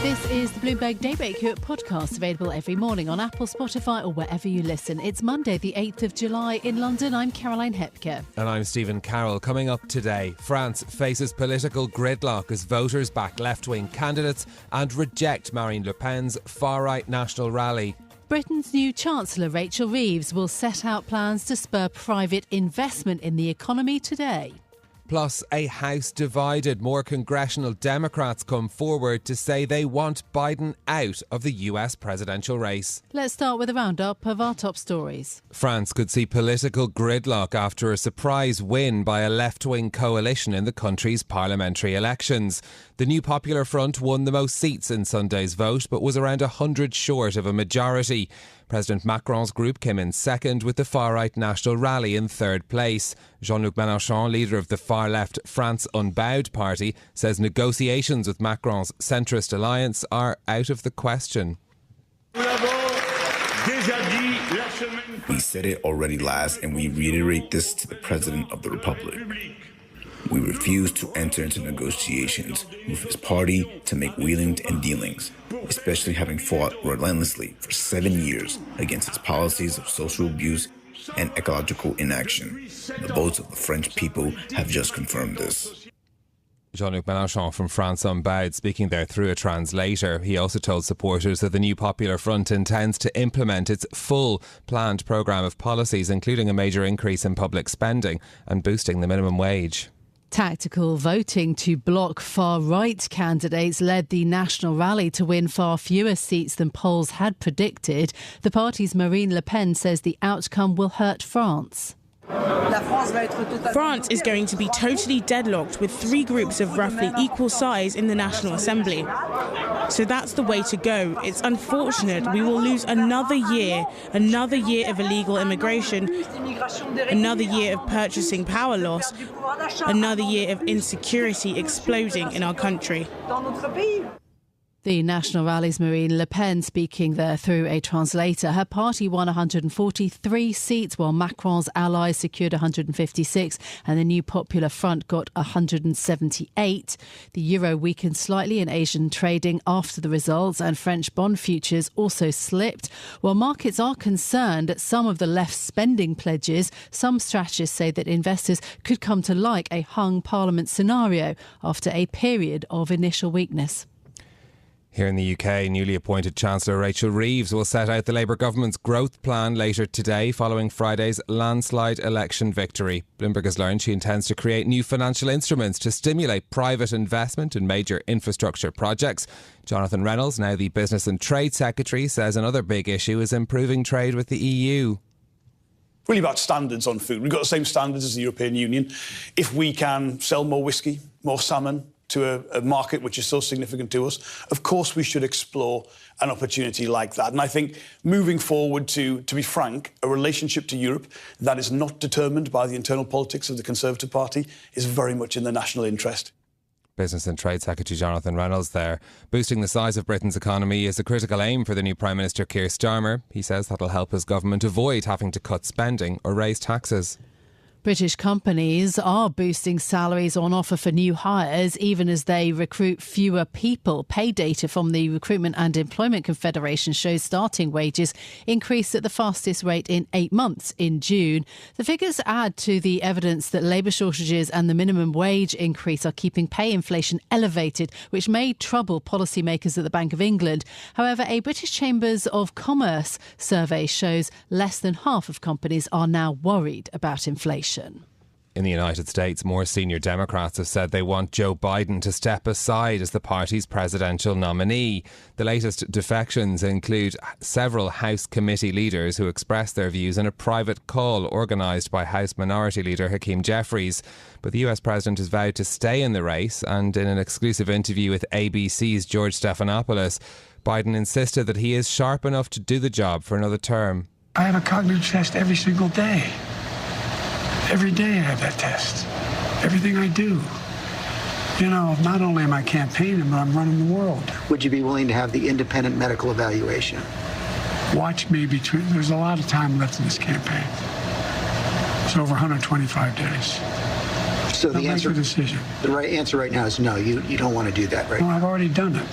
This is the Bloomberg Daybreak podcast, available every morning on Apple, Spotify or wherever you listen. It's Monday, the 8th of July in London. I'm Caroline Hepker. And I'm Stephen Carroll. Coming up today, France faces political gridlock as voters back left-wing candidates and reject Marine Le Pen's far-right national rally. Britain's new Chancellor, Rachel Reeves, will set out plans to spur private investment in the economy today. Plus, a House divided. More congressional Democrats come forward to say they want Biden out of the US presidential race. Let's start with a roundup of our top stories. France could see political gridlock after a surprise win by a left-wing coalition in the country's parliamentary elections. The New Popular Front won the most seats in Sunday's vote, but was around 100 short of a majority. President Macron's group came in second, with the far-right National Rally in third place. Jean-Luc Mélenchon, leader of the far-left France Unbowed party, says negotiations with Macron's centrist alliance are out of the question. We said it already last, and we reiterate this to the President of the Republic. We refuse to enter into negotiations with his party to make wheelings and dealings, especially having fought relentlessly for 7 years against his policies of social abuse and ecological inaction. The votes of the French people have just confirmed this. Jean-Luc Mélenchon from France Unbowed speaking there through a translator. He also told supporters that the New Popular Front intends to implement its full planned programme of policies, including a major increase in public spending and boosting the minimum wage. Tactical voting to block far-right candidates led the National Rally to win far fewer seats than polls had predicted. The party's Marine Le Pen says the outcome will hurt France. France is going to be totally deadlocked with three groups of roughly equal size in the National Assembly. So that's the way to go. It's unfortunate we will lose another year of illegal immigration, another year of purchasing power loss, another year of insecurity exploding in our country. The National Rally's Marine Le Pen speaking there through a translator. Her party won 143 seats, while Macron's allies secured 156 and the New Popular Front got 178. The euro weakened slightly in Asian trading after the results, and French bond futures also slipped. While markets are concerned at some of the left's spending pledges, some strategists say that investors could come to like a hung parliament scenario after a period of initial weakness. Here in the UK, newly appointed Chancellor Rachel Reeves will set out the Labour government's growth plan later today following Friday's landslide election victory. Bloomberg has learned she intends to create new financial instruments to stimulate private investment in major infrastructure projects. Jonathan Reynolds, now the Business and Trade Secretary, says another big issue is improving trade with the EU. Really about standards on food. We've got the same standards as the European Union. If we can sell more whiskey, more salmon, to a market which is so significant to us, of course we should explore an opportunity like that. And I think moving forward to be frank, a relationship to Europe that is not determined by the internal politics of the Conservative Party is very much in the national interest. Business and Trade Secretary Jonathan Reynolds there. Boosting the size of Britain's economy is a critical aim for the new Prime Minister Keir Starmer. He says that'll help his government avoid having to cut spending or raise taxes. British companies are boosting salaries on offer for new hires, even as they recruit fewer people. Pay data from the Recruitment and Employment Confederation shows starting wages increased at the fastest rate in 8 months in June. The figures add to the evidence that labour shortages and the minimum wage increase are keeping pay inflation elevated, which may trouble policymakers at the Bank of England. However, a British Chambers of Commerce survey shows less than half of companies are now worried about inflation. In the United States, more senior Democrats have said they want Joe Biden to step aside as the party's presidential nominee. The latest defections include several House committee leaders who expressed their views in a private call organised by House Minority Leader Hakeem Jeffries. But the US president has vowed to stay in the race, and in an exclusive interview with ABC's George Stephanopoulos, Biden insisted that he is sharp enough to do the job for another term. I have a cognitive test every single day. Every day I have that test. Everything I do. You know, not only am I campaigning, but I'm running the world. Would you be willing to have the independent medical evaluation? Watch me there's a lot of time left in this campaign. It's over 125 days. So the answer, right answer right now is no, you don't want to do that right now. No, I've already done it.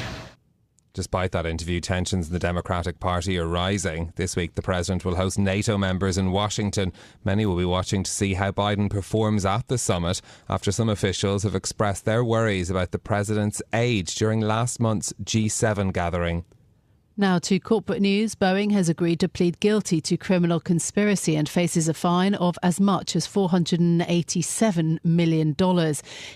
Despite that interview, tensions in the Democratic Party are rising. This week, the president will host NATO members in Washington. Many will be watching to see how Biden performs at the summit after some officials have expressed their worries about the president's age during last month's G7 gathering. Now to corporate news. Boeing has agreed to plead guilty to criminal conspiracy and faces a fine of as much as $487 million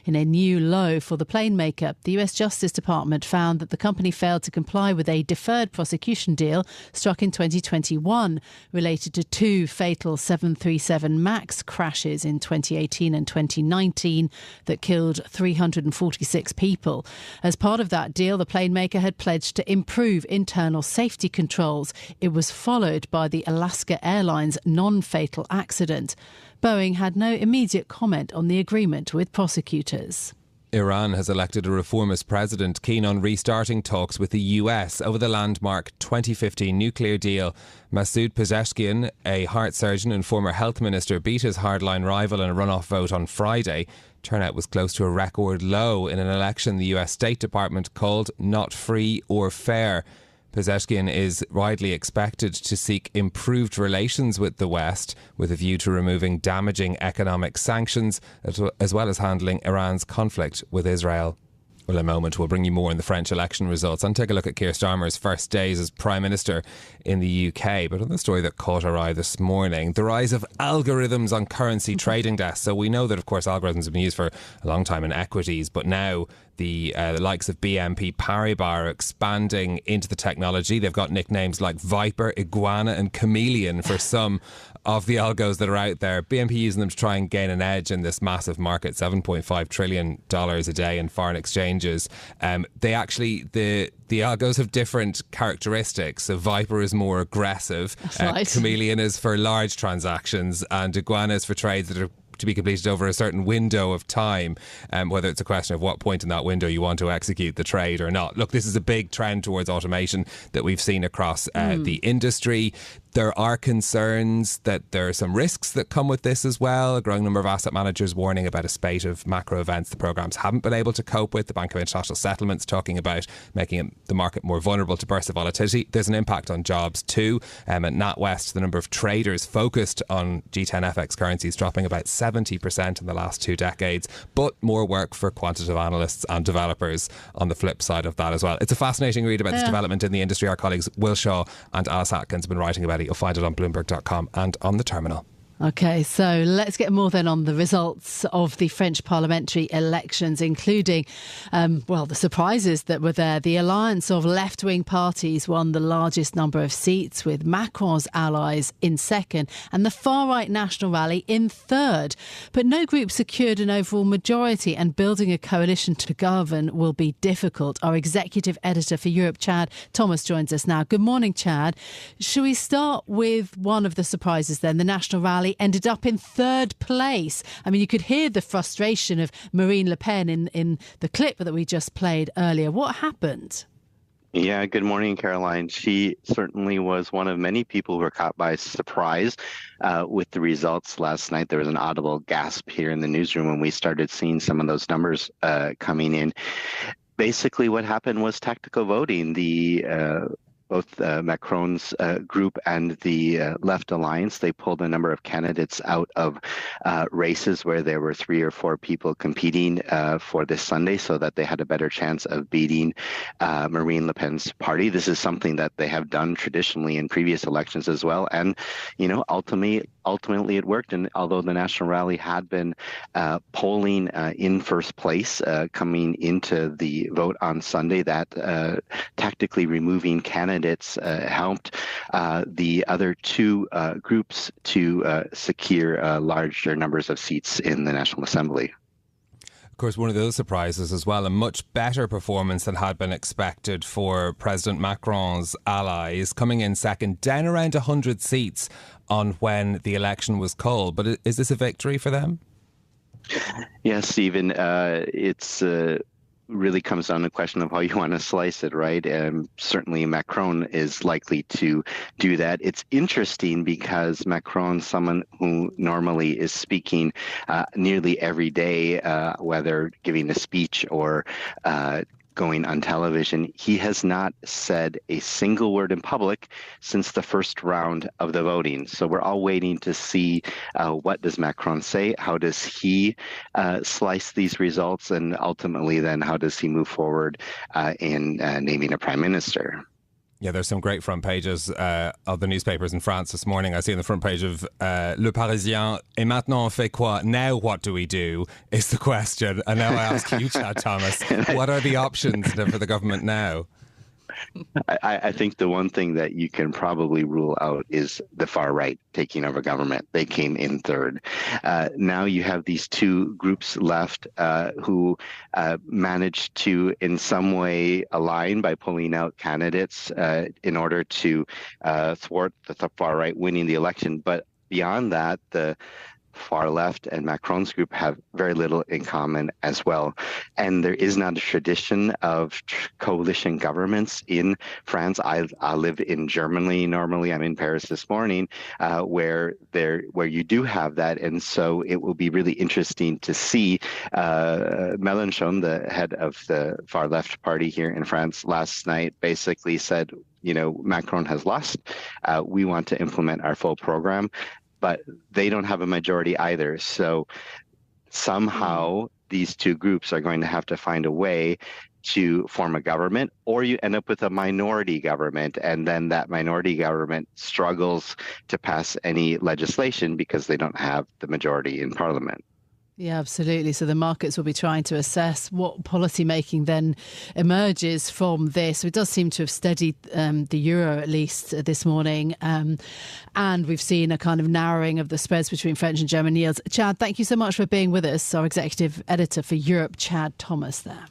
in a new low for the plane maker. The US Justice Department found that the company failed to comply with a deferred prosecution deal struck in 2021 related to two fatal 737 MAX crashes in 2018 and 2019 that killed 346 people. As part of that deal, the plane maker had pledged to improve internal safety controls. It was followed by the Alaska Airlines non-fatal accident. Boeing had no immediate comment on the agreement with prosecutors. Iran has elected a reformist president keen on restarting talks with the US over the landmark 2015 nuclear deal. Masoud Pezeshkian, a heart surgeon and former health minister, beat his hardline rival in a runoff vote on Friday. Turnout was close to a record low in an election the US State Department called not free or fair. Pezeshkian is widely expected to seek improved relations with the West with a view to removing damaging economic sanctions as well as handling Iran's conflict with Israel. Well, in a moment, we'll bring you more on the French election results and take a look at Keir Starmer's first days as Prime Minister in the UK. But on the story that caught our eye this morning, the rise of algorithms on currency trading desks. So we know that, of course, algorithms have been used for a long time in equities, but now the likes of BNP Paribas are expanding into the technology. They've got nicknames like Viper, Iguana and Chameleon for some of the algos that are out there. BNP using them to try and gain an edge in this massive market, $7.5 trillion a day in foreign exchanges. The algos have different characteristics. So Viper is more aggressive. Right. Chameleon is for large transactions and Iguana is for trades that are to be completed over a certain window of time, whether it's a question of what point in that window you want to execute the trade or not. Look, this is a big trend towards automation that we've seen across the industry. There are concerns that there are some risks that come with this as well. A growing number of asset managers warning about a spate of macro events the programmes haven't been able to cope with. The Bank of International Settlements talking about making the market more vulnerable to bursts of volatility. There's an impact on jobs too. At NatWest, the number of traders focused on G10 FX currencies dropping about 70% in the last 2 decades. But more work for quantitative analysts and developers on the flip side of that as well. It's a fascinating read about this development in the industry. Our colleagues Will Shaw and Alice Atkins have been writing about it. You'll find it on Bloomberg.com and on the terminal. OK, so let's get more then on the results of the French parliamentary elections, including, the surprises that were there. The alliance of left-wing parties won the largest number of seats, with Macron's allies in second and the far-right National Rally in third. But no group secured an overall majority, and building a coalition to govern will be difficult. Our executive editor for Europe, Chad Thomas, joins us now. Good morning, Chad. Should we start with one of the surprises then? The National Rally ended up in third place. I mean, you could hear the frustration of Marine Le Pen in the clip that we just played earlier. What happened? Yeah, good morning, Caroline. She certainly was one of many people who were caught by surprise with the results last night. There was an audible gasp here in the newsroom when we started seeing some of those numbers coming in. Basically, what happened was tactical voting. Both Macron's group and the Left Alliance, they pulled a number of candidates out of races where there were 3 or 4 people competing for this Sunday so that they had a better chance of beating Marine Le Pen's party. This is something that they have done traditionally in previous elections as well. And, ultimately it worked. And although the National Rally had been polling in first place coming into the vote on Sunday, that tactically removing candidates helped the other 2 groups to secure larger numbers of seats in the National Assembly. Of course, one of those surprises as well, a much better performance than had been expected for President Macron's allies, coming in second, down around 100 seats on when the election was called. But is this a victory for them? Yes, Stephen, it's really comes down to the question of how you want to slice it, right? Certainly Macron is likely to do that. It's interesting because Macron's someone who normally is speaking nearly every day, whether giving a speech or going on television. He has not said a single word in public since the first round of the voting. So we're all waiting to see what does Macron say, how does he slice these results, and ultimately then how does he move forward in naming a prime minister. Yeah, there's some great front pages of the newspapers in France this morning. I see on the front page of Le Parisien, et maintenant on fait quoi? Now what do we do? Is the question. And now I ask you, Chad Thomas, what are the options for the government now? I think the one thing that you can probably rule out is the far right taking over government. They came in third. Now you have these two groups left who managed to in some way align by pulling out candidates in order to thwart the far right winning the election. But beyond that, the far left and Macron's group have very little in common as well. And there is not a tradition of coalition governments in France. I live in Germany normally. I'm in Paris this morning, where you do have that. And so it will be really interesting to see Mélenchon, the head of the far left party here in France, last night basically said, Macron has lost. We want to implement our full program. But they don't have a majority either. So somehow these two groups are going to have to find a way to form a government, or you end up with a minority government, and then that minority government struggles to pass any legislation because they don't have the majority in parliament. Yeah, absolutely. So the markets will be trying to assess what policy making then emerges from this. So it does seem to have steadied the euro, at least this morning. And we've seen a kind of narrowing of the spreads between French and German yields. Chad, thank you so much for being with us. Our executive editor for Europe, Chad Thomas there.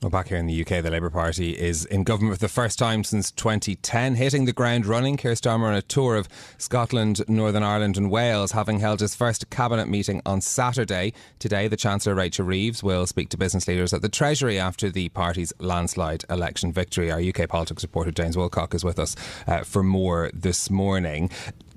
Well, back here in the UK, the Labour Party is in government for the first time since 2010, hitting the ground running. Keir Starmer on a tour of Scotland, Northern Ireland and Wales, having held his first cabinet meeting on Saturday. Today, the Chancellor, Reeves, will speak to business leaders at the Treasury after the party's landslide election victory. Our UK politics reporter James Wilcock is with us for more this morning.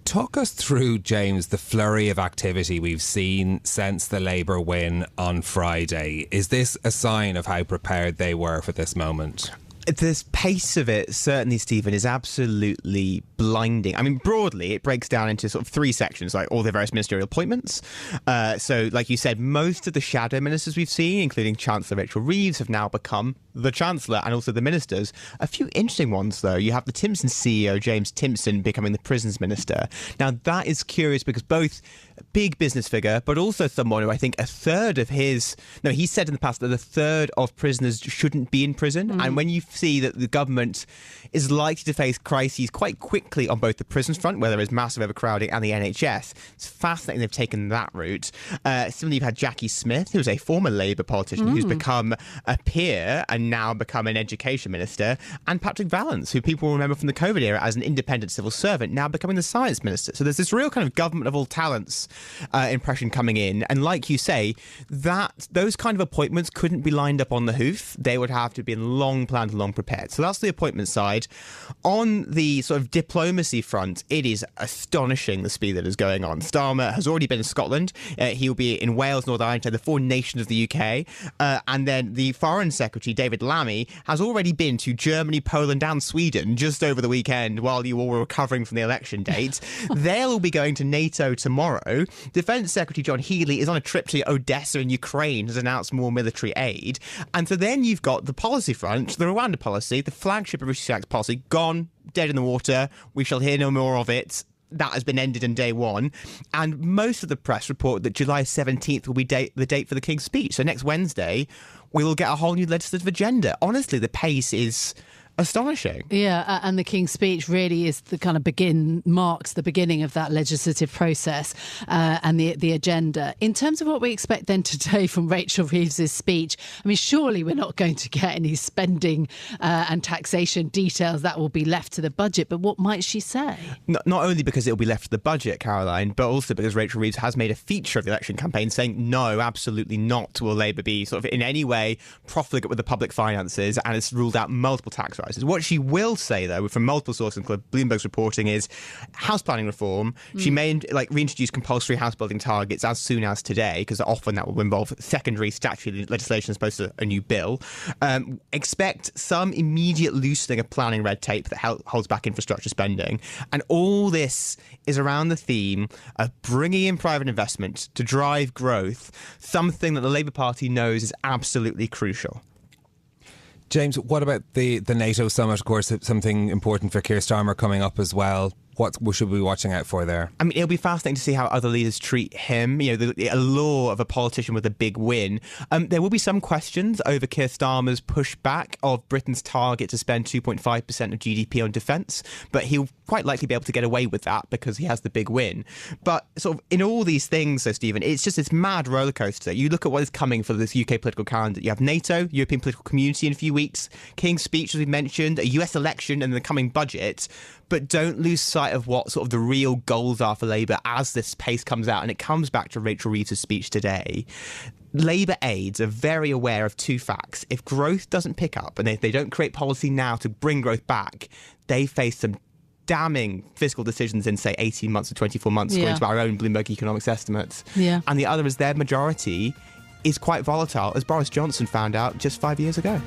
Talk us through, James, the flurry of activity we've seen since the Labour win on Friday. Is this a sign of how prepared they were for this moment? The pace of it, certainly, Stephen, is absolutely blinding. I mean, broadly, it breaks down into sort of three sections, like all the various ministerial appointments. So, like you said, most of the shadow ministers we've seen, including Chancellor Reeves, have now become the Chancellor and also the ministers. A few interesting ones, though. You have the Timson CEO, James Timpson, becoming the prisons minister. Now, that is curious because both big business figure, but also someone who I think he said in the past that a third of prisoners shouldn't be in prison. And when you see that the government is likely to face crises quite quickly on both the prisons front, where there is massive overcrowding, and the NHS, it's fascinating they've taken that route. Similarly, you've had Jackie Smith, who's a former Labour politician who's become a peer and now become an education minister, and Patrick Vallance, who people remember from the COVID era as an independent civil servant, now becoming the science minister. So there's this real kind of government of all talents impression coming in. And like you say, that those kind of appointments couldn't be lined up on the hoof. They would have to have been long planned and long prepared. So that's the appointment side. On the sort of diplomacy front, it is astonishing the speed that is going on. Starmer has already been in Scotland. He'll be in Wales, Northern Ireland, the four nations of the UK. And then the Foreign Secretary, David Lammy, has already been to Germany, Poland and Sweden just over the weekend while you all were recovering from the election date. They'll all be going to NATO tomorrow. Defence Secretary John Healey is on a trip to Odessa in Ukraine, has announced more military aid. And so then you've got the policy front, the Rwanda policy, the flagship of Rishi Sunak's policy, gone, dead in the water. We shall hear no more of it. That has been ended on day one. And most of the press report that July 17th will be the date for the King's speech. So next Wednesday, we will get a whole new legislative agenda. Honestly, the pace is astonishing. Yeah, and the King's speech really is the kind of marks the beginning of that legislative process and the agenda. In terms of what we expect then today from Rachel Reeves' speech, I mean, surely we're not going to get any spending and taxation details. That will be left to the budget. But what might she say? Not only because it will be left to the budget, Caroline, but also because Rachel Reeves has made a feature of the election campaign saying, no, absolutely not will Labour be sort of in any way profligate with the public finances, and it's ruled out multiple tax rises. prices. What she will say, though, from multiple sources, including Bloomberg's reporting, is house planning reform. She may reintroduce compulsory house building targets as soon as today, because often that will involve secondary statutory legislation as opposed to a new bill. Expect some immediate loosening of planning red tape that holds back infrastructure spending. And all this is around the theme of bringing in private investment to drive growth, something that the Labour Party knows is absolutely crucial. James, what about the NATO summit? Of course, something important for Keir Starmer coming up as well. What should we be watching out for there? I mean, it'll be fascinating to see how other leaders treat him. You know, the allure of a politician with a big win. There will be some questions over Keir Starmer's pushback of Britain's target to spend 2.5% of GDP on defence, but he'll quite likely be able to get away with that because he has the big win. But sort of in all these things, though, Stephen, it's just this mad roller coaster. You look at what is coming for this UK political calendar. You have NATO, European political community in a few weeks, King's speech, as we mentioned, a US election and the coming budget. But don't lose sight of what sort of the real goals are for Labour as this pace comes out. And it comes back to Rachel Reeves' speech today. Labour aides are very aware of two facts. If growth doesn't pick up and if they don't create policy now to bring growth back, they face some damning fiscal decisions in, say, 18 months or 24 months, according to our own Bloomberg economics estimates. Yeah. And the other is their majority is quite volatile, as Boris Johnson found out just 5 years ago.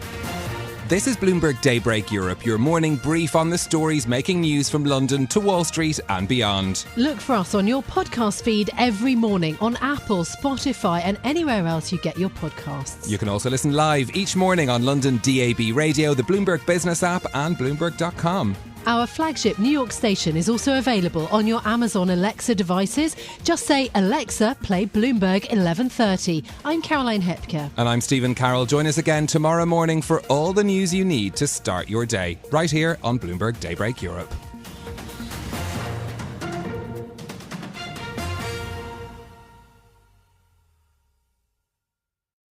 This is Bloomberg Daybreak Europe, your morning brief on the stories making news from London to Wall Street and beyond. Look for us on your podcast feed every morning on Apple, Spotify and anywhere else you get your podcasts. You can also listen live each morning on London DAB Radio, the Bloomberg Business app and Bloomberg.com. Our flagship New York station is also available on your Amazon Alexa devices. Just say, Alexa, play Bloomberg 1130. I'm Caroline Hepker. And I'm Stephen Carroll. Join us again tomorrow morning for all the news you need to start your day, right here on Bloomberg Daybreak Europe.